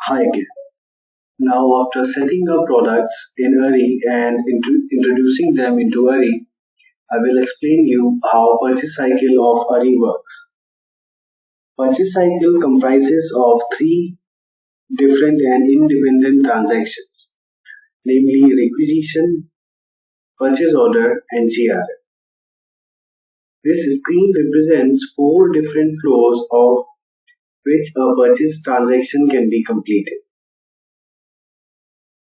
Hi again. Now, after setting up products in Hurry and introducing them into Hurry, I will explain you how purchase cycle of Hurry works. Purchase cycle comprises of three different and independent transactions, namely requisition, purchase order, and GRM. This screen represents four different flows of which a purchase transaction can be completed.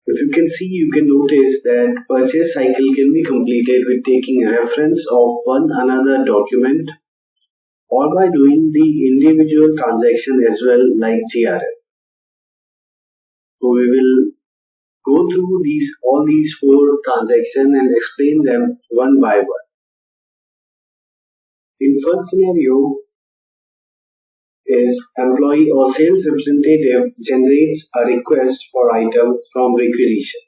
If you can see, you can notice that purchase cycle can be completed with taking a reference of one another document or by doing the individual transaction as well like GRM. So we will go through all these four transactions and explain them one by one. In first scenario is employee or sales representative generates a request for item from requisition.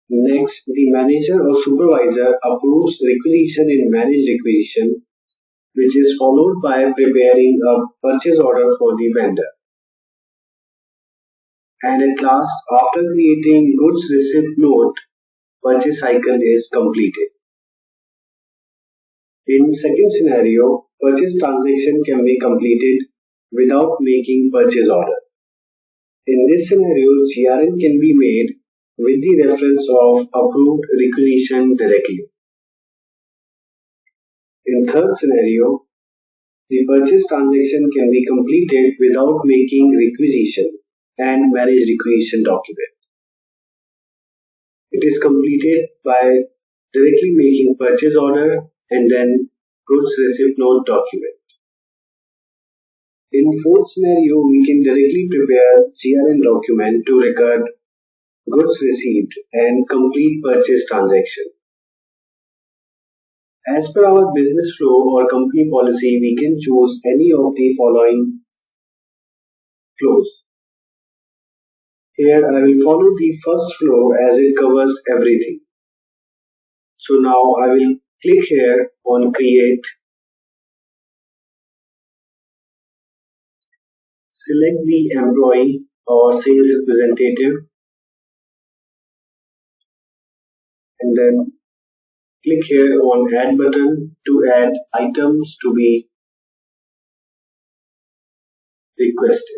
Next, the manager or supervisor approves requisition in managed requisition, which is followed by preparing a purchase order for the vendor. And at last, after creating goods receipt note, purchase cycle is completed. In second scenario, purchase transaction can be completed without making purchase order. In this scenario, GRN can be made with the reference of approved requisition directly. In third scenario, the purchase transaction can be completed without making requisition and marriage requisition document. It is completed by directly making purchase order and then goods receipt note document. In fourth scenario, we can directly prepare GRN document to record goods received and complete purchase transaction. As per our business flow or company policy, we can choose any of the following flows. Here I will follow the first flow as it covers everything. So now I will click here on create, select the employee or sales representative and then click here on add button to add items to be requested.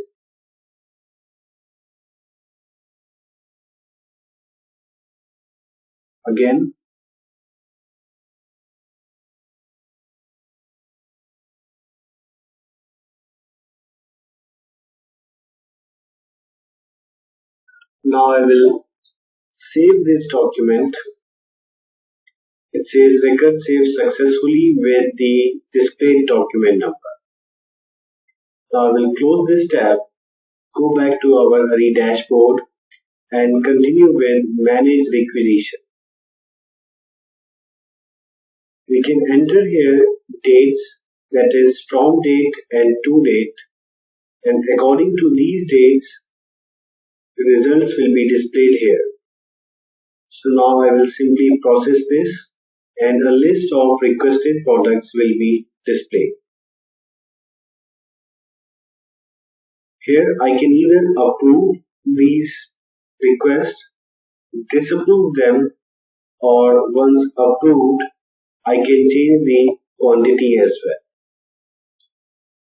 Again, now I will save this document. It says record saved successfully with the displayed document number. Now I will close this tab, go back to our Hurry dashboard and continue with manage requisition. We can enter here dates, that is from date and to date, and according to these dates the results will be displayed here. So now I will simply process this and a list of requested products will be displayed. Here I can either approve these requests, disapprove them, or once approved I can change the quantity as well.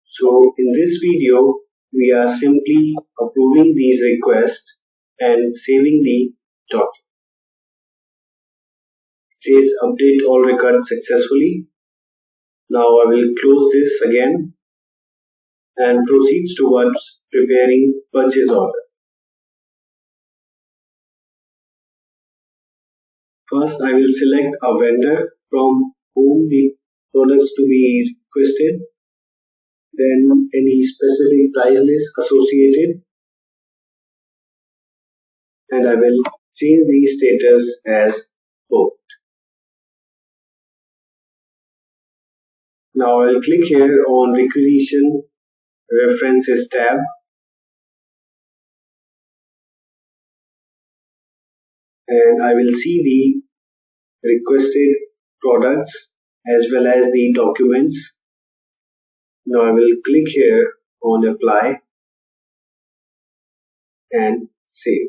So in this video we are simply approving these requests and saving the document. It says update all records successfully. Now I will close this again and proceeds towards preparing purchase order. First I will select a vendor from whom the products to be requested, then any specific price list associated, and I will change the status as booked. Now I will click here on requisition references tab and I will see the requested products as well as the documents. Now I will click here on apply and save.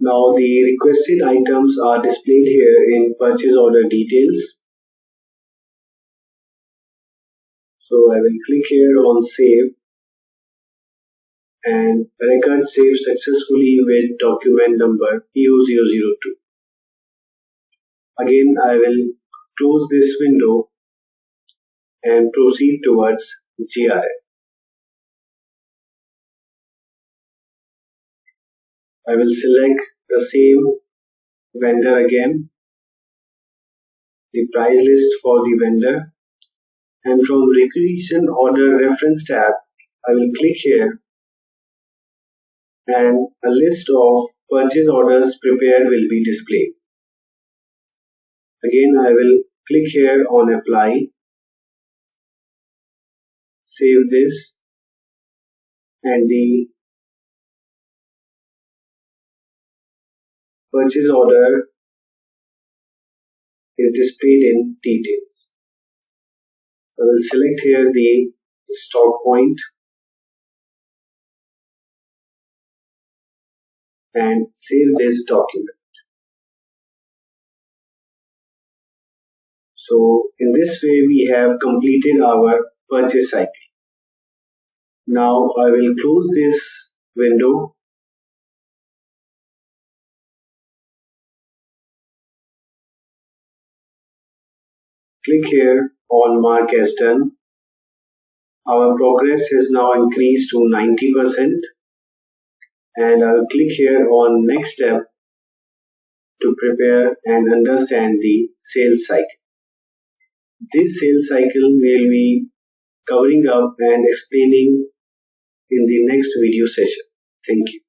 Now the requested items are displayed here in purchase order details. So I will click here on save and record saved successfully with document number PO002. Again, I will close this window and proceed towards GRL. I will select the same vendor again, the price list for the vendor, and from Requisition Order Reference tab, I will click here and a list of purchase orders prepared will be displayed. Again, I will click here on apply, save this, and the purchase order is displayed in details. I will select here the stock point and save this document. So in this way we have completed our purchase cycle. Now I will close this window click here on mark as done. Our progress has now increased to 90% and I will click here on next step to prepare and understand the sales cycle. This sales cycle will be covering up and explaining in the next video session. Thank you.